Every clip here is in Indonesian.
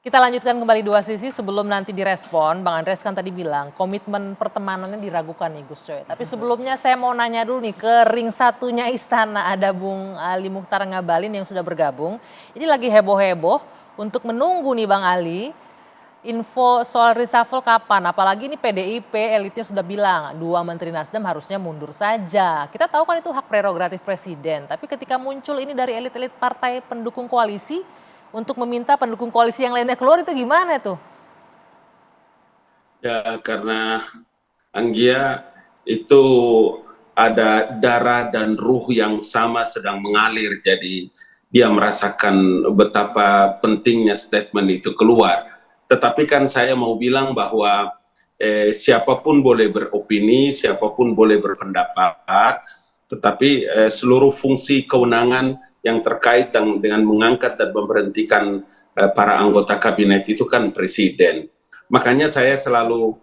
Kita lanjutkan kembali dua sisi sebelum nanti direspon. Bang Andreas kan tadi bilang komitmen pertemanannya diragukan nih Gus Coy. Tapi sebelumnya saya mau nanya dulu nih ke ring satunya istana. Ada Bung Ali Mukhtar Ngabalin yang sudah bergabung. Ini lagi heboh-heboh untuk menunggu nih Bang Ali. Info soal reshuffle kapan? Apalagi ini PDIP elitnya sudah bilang 2 Menteri Nasdem harusnya mundur saja. Kita tahu kan itu hak prerogatif presiden. Tapi ketika muncul ini dari elit-elit partai pendukung koalisi untuk meminta pendukung koalisi yang lainnya keluar itu gimana tuh? Ya, karena Anggia itu ada darah dan ruh yang sama sedang mengalir, jadi dia merasakan betapa pentingnya statement itu keluar. Tetapi kan saya mau bilang bahwa siapapun boleh beropini, siapapun boleh berpendapat, tetapi seluruh fungsi kewenangan yang terkait dengan mengangkat dan memberhentikan para anggota kabinet itu kan presiden. Makanya saya selalu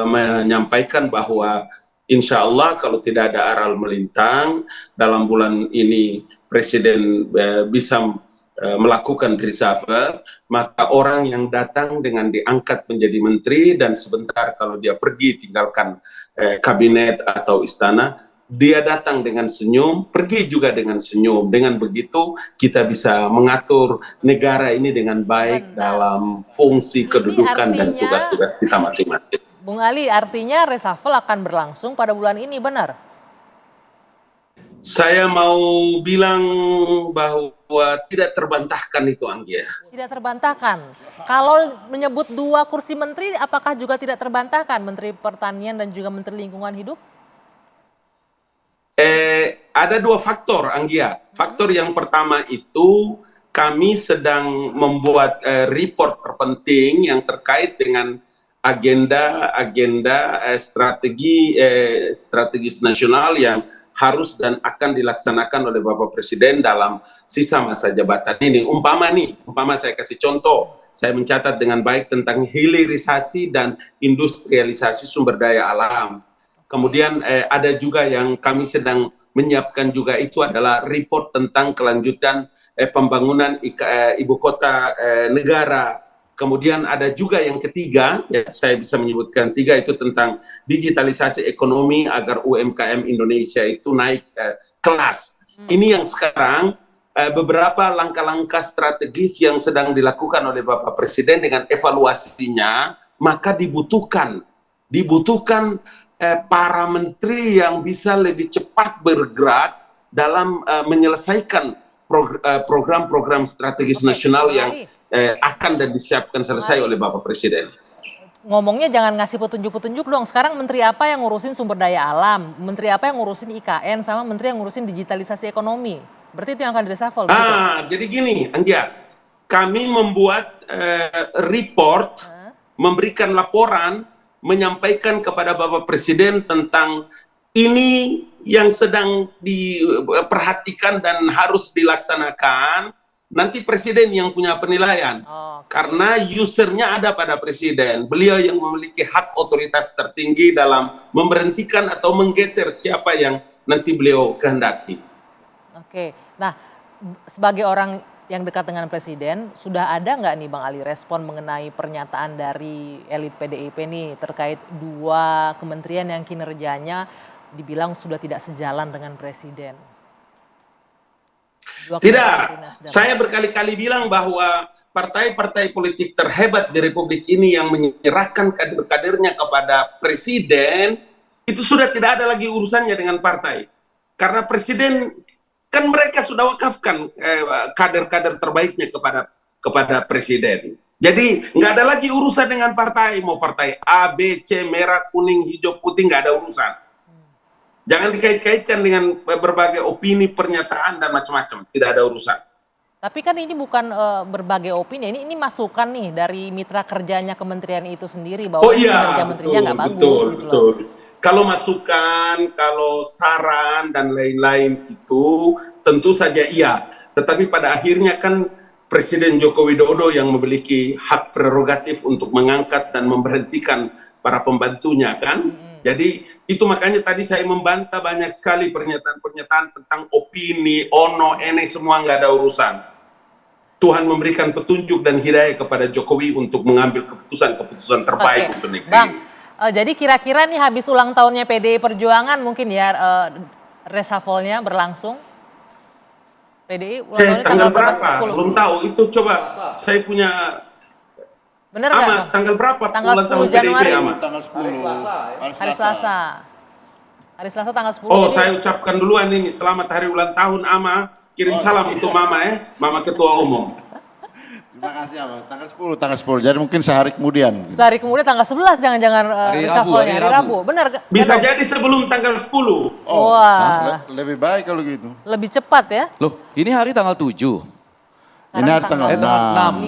menyampaikan bahwa insya Allah kalau tidak ada aral melintang, dalam bulan ini presiden bisa melakukan reshuffle, maka orang yang datang dengan diangkat menjadi menteri dan sebentar kalau dia pergi tinggalkan kabinet atau istana, dia datang dengan senyum, pergi juga dengan senyum. Dengan begitu kita bisa mengatur negara ini dengan baik dalam fungsi kedudukan dan tugas-tugas kita masing-masing. Bung Ali, artinya reshuffle akan berlangsung pada bulan ini, benar? Saya mau bilang bahwa tidak terbantahkan itu, Anggia. Tidak terbantahkan. Kalau menyebut 2 kursi menteri, apakah juga tidak terbantahkan? Menteri Pertanian dan juga Menteri Lingkungan Hidup? Ada 2 faktor, Anggia. Faktor yang pertama itu kami sedang membuat report terpenting yang terkait dengan agenda strategis nasional yang harus dan akan dilaksanakan oleh Bapak Presiden dalam sisa masa jabatan ini. Umpama saya kasih contoh, saya mencatat dengan baik tentang hilirisasi dan industrialisasi sumber daya alam. Kemudian ada juga yang kami sedang menyiapkan juga, itu adalah report tentang kelanjutan pembangunan ibu kota negara. Kemudian ada juga yang ketiga, ya saya bisa menyebutkan 3, itu tentang digitalisasi ekonomi agar UMKM Indonesia itu naik kelas. Ini yang sekarang beberapa langkah-langkah strategis yang sedang dilakukan oleh Bapak Presiden dengan evaluasinya, maka dibutuhkan para menteri yang bisa lebih cepat bergerak dalam menyelesaikan program-program strategis nasional yang akan dan disiapkan selesai oleh Bapak Presiden. Ngomongnya jangan ngasih petunjuk-petunjuk dong. Sekarang menteri apa yang ngurusin sumber daya alam, menteri apa yang ngurusin IKN, sama menteri yang ngurusin digitalisasi ekonomi. Berarti itu yang akan di-reshuffle. Jadi gini, Anggia, kami membuat report, memberikan laporan, menyampaikan kepada Bapak Presiden tentang ini yang sedang diperhatikan dan harus dilaksanakan. Nanti Presiden yang punya penilaian, karena usernya ada pada Presiden. Beliau yang memiliki hak otoritas tertinggi dalam memberhentikan atau menggeser siapa yang nanti beliau kehendaki. Oke, nah sebagai orang yang dekat dengan Presiden, sudah ada nggak nih Bang Ali respon mengenai pernyataan dari elit PDIP nih terkait 2 kementerian yang kinerjanya dibilang sudah tidak sejalan dengan Presiden? Tidak, saya berkali-kali bilang bahwa partai-partai politik terhebat di Republik ini yang menyerahkan kader-kadernya kepada Presiden, itu sudah tidak ada lagi urusannya dengan partai. Karena Presiden kan mereka sudah wakafkan kader-kader terbaiknya kepada Presiden. Jadi nggak ada lagi urusan dengan partai, mau partai A, B, C, merah, kuning, hijau, putih, nggak ada urusan. Jangan dikait-kaitkan dengan berbagai opini, pernyataan, dan macam-macam. Tidak ada urusan. Tapi kan ini bukan berbagai opini, ini masukan nih dari mitra kerjanya kementerian itu sendiri bahwa kinerja menterinya nggak bagus. Betul. Kalau masukan, kalau saran dan lain-lain itu tentu saja iya. Tetapi pada akhirnya kan Presiden Joko Widodo yang memiliki hak prerogatif untuk mengangkat dan memberhentikan para pembantunya kan. Jadi itu makanya tadi saya membantah banyak sekali pernyataan-pernyataan tentang opini, ono, ini semua nggak ada urusan. Tuhan memberikan petunjuk dan hidayah kepada Jokowi untuk mengambil keputusan-keputusan terbaik untuk negeri. Bang, jadi kira-kira nih habis ulang tahunnya PDI Perjuangan mungkin ya reshuffle-nya berlangsung? PDI ulang tahunnya Tanggal berapa? 10. Belum tahu. Itu coba saya punya. Bener Ama, nggak? tanggal berapa Tanggal ulang 10 tahun Januari. PDIP, Ama? Tanggal 10. Hari Selasa. Hari Selasa tanggal 10. Oh, jadi saya ucapkan duluan ini selamat hari ulang tahun, Ama. Kirim salam untuk Mama Mama Ketua Umum. Terima kasih Abang. Tanggal 10. Jadi mungkin sehari kemudian. sehari kemudian tanggal 11 jangan-jangan reshuffle-nya hari Rabu. Benar nggak? Bisa Nggak tahu. jadi sebelum tanggal 10. Oh, Wah. lebih baik kalau gitu. Lebih cepat ya. Loh, ini hari tanggal 7. Ini hari tanggal 6.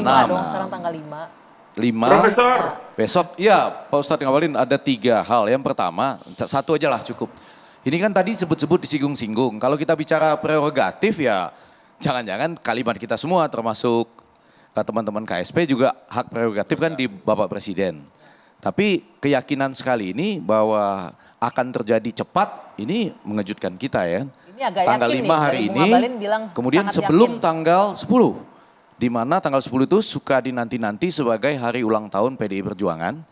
5 dong, sekarang tanggal 5. 5. Profesor, Besok, ya Pak Ustadz Ngabalin ada 3 hal. Yang pertama, satu aja lah cukup. Ini kan tadi sebut-sebut disinggung-singgung. Kalau kita bicara prerogatif ya jangan-jangan kalimat kita semua termasuk teman-teman KSP juga hak prerogatif kan di Bapak Presiden. Tapi keyakinan sekali ini bahwa akan terjadi cepat ini mengejutkan kita ya. Ini agak Tanggal yakin 5 nih, hari dari Bung ini, Ngabalin bilang kemudian sangat sebelum yakin. tanggal 10. Di mana tanggal 10 itu suka dinanti-nanti sebagai hari ulang tahun PDI Perjuangan.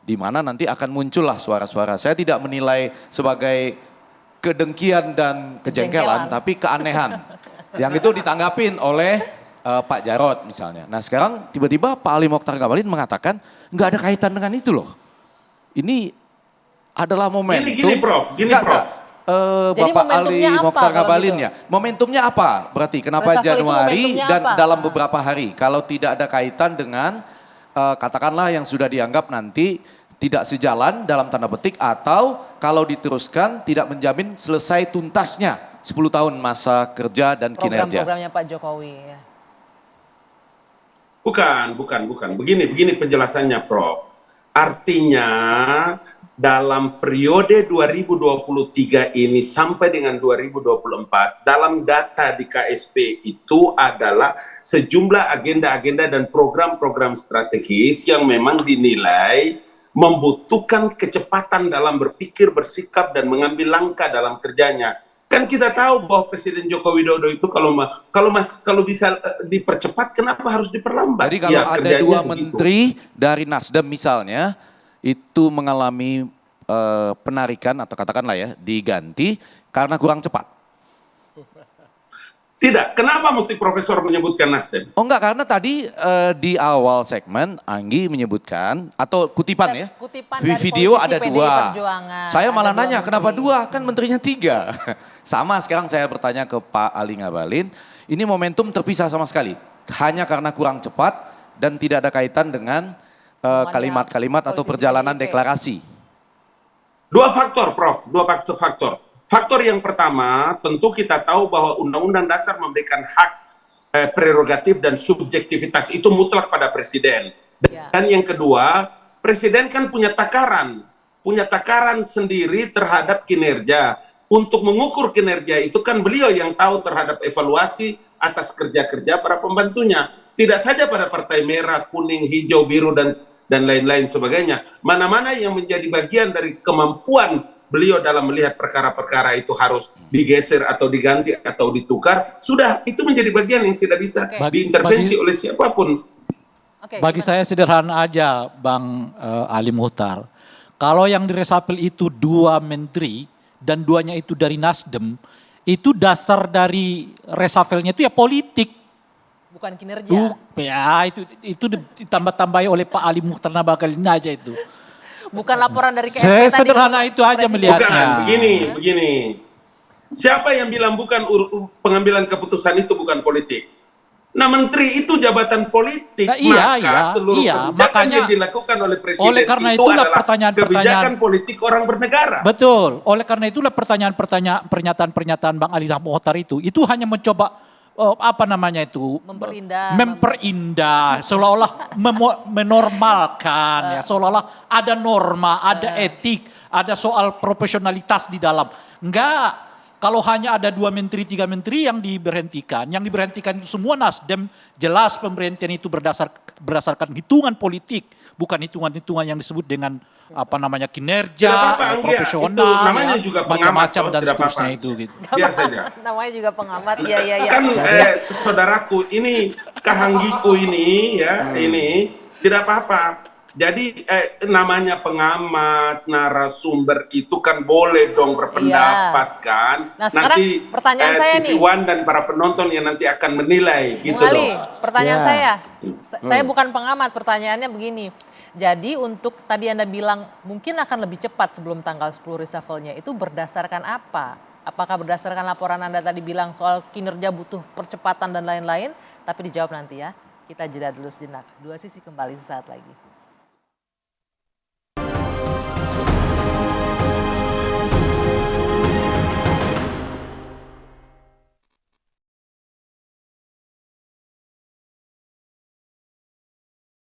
Di mana nanti akan muncullah suara-suara. Saya tidak menilai sebagai kedengkian dan kejengkelan, tapi keanehan. Yang itu ditanggapin oleh Pak Jarod misalnya. Nah sekarang tiba-tiba Pak Ali Mokhtar Ngabalin mengatakan nggak ada kaitan dengan itu loh. Ini adalah momentum. Gini, Prof. Nggak, Prof. Jadi Bapak Ali momentumnya apa Mokhtar kalau Ngabalin gitu? ya. Momentumnya apa? Berarti kenapa Reshuffle itu Januari momentumnya dan apa? dalam beberapa hari? Kalau tidak ada kaitan dengan katakanlah yang sudah dianggap nanti tidak sejalan dalam tanda petik atau kalau diteruskan tidak menjamin selesai tuntasnya 10 tahun masa kerja dan kinerja. Program-programnya Pak Jokowi ya. Bukan. Begini penjelasannya, Prof. Artinya dalam periode 2023 ini sampai dengan 2024, dalam data di KSP itu adalah sejumlah agenda-agenda dan program-program strategis yang memang dinilai membutuhkan kecepatan dalam berpikir, bersikap, dan mengambil langkah dalam kerjanya. Kan kita tahu bahwa Presiden Joko Widodo itu kalau bisa dipercepat, kenapa harus diperlambat? Jadi kalau Ya, ada kerjanya 2 begitu. menteri dari Nasdem misalnya, itu mengalami penarikan atau katakanlah ya diganti karena kurang cepat. Tidak, kenapa mesti Profesor menyebutkan Nasdem? Oh enggak, karena tadi di awal segmen Anggi menyebutkan atau kutipan ya, Kutipan dari video politisi ada PDI 2. Perjuangan. Saya malah Ada 2 nanya kenapa menteri. 2? Kan menterinya 3. Sama sekarang saya bertanya ke Pak Ali Ngabalin, ini momentum terpisah sama sekali. Hanya karena kurang cepat dan tidak ada kaitan dengan kalimat-kalimat atau politisi perjalanan PDIP. deklarasi. 2 faktor, Prof. 2 faktor. Faktor yang pertama, tentu kita tahu bahwa Undang-Undang Dasar memberikan hak prerogatif dan subjektivitas itu mutlak pada Presiden. Ya. Dan yang kedua, Presiden kan punya takaran sendiri terhadap kinerja. Untuk mengukur kinerja itu kan beliau yang tahu terhadap evaluasi atas kerja-kerja para pembantunya. Tidak saja pada partai merah, kuning, hijau, biru, dan lain-lain sebagainya. Mana-mana yang menjadi bagian dari kemampuan beliau dalam melihat perkara-perkara itu harus digeser atau diganti atau ditukar, sudah itu menjadi bagian yang tidak bisa diintervensi oleh siapapun. Bagi saya sederhana aja Bang Ali Muhtar. Kalau yang diresapel itu 2 menteri dan 2-nya itu dari Nasdem, itu dasar dari resapelnya itu ya politik. Bukan kinerja. Ya itu ditambah-tambahi oleh Pak Ali Muhtar Ngabalin aja itu. Bukan laporan dari KSP Saya tadi. sederhana itu aja Presiden. melihatnya. Bukan, begini. Siapa yang bilang bukan pengambilan keputusan itu bukan politik? Nah, menteri itu jabatan politik, Nah, iya, maka seluruh kebijakan makanya, yang dilakukan oleh presiden oleh karena itu itulah adalah pertanyaan-pertanyaan kebijakan politik orang bernegara. Betul. Oleh karena itulah pernyataan-pernyataan Bang Ali Muhtar itu hanya mencoba memperindah seolah-olah menormalkan ya, seolah-olah ada norma, ada etik, ada soal profesionalitas di dalam. Enggak, Kalau hanya ada 2 menteri, 3 menteri yang diberhentikan itu semua Nasdem, jelas pemberhentian itu berdasarkan hitungan politik, bukan hitungan-hitungan yang disebut dengan kinerja, Tidak apa-apa, Anggia. profesional, Itu namanya juga pengamat, macam-macam toh, dan tidak seterusnya apa-apa. itu gitu. Biar saja. Namanya juga pengamat, iya. Kan saudaraku ini Kahanggiku ini ya ini tidak apa-apa. Jadi namanya pengamat, narasumber itu kan boleh dong berpendapat kan. Nah, sekarang Nanti pertanyaan saya TV nih. One dan para penonton yang nanti akan menilai gitu Bung Ali, loh. pertanyaan Ya. saya bukan pengamat, pertanyaannya begini. Jadi untuk tadi Anda bilang mungkin akan lebih cepat sebelum tanggal 10 reshuffle-nya, itu berdasarkan apa? Apakah berdasarkan laporan Anda tadi bilang soal kinerja butuh percepatan dan lain-lain? Tapi dijawab nanti ya. Kita jeda dulu sejenak. Dua Sisi kembali sesaat lagi.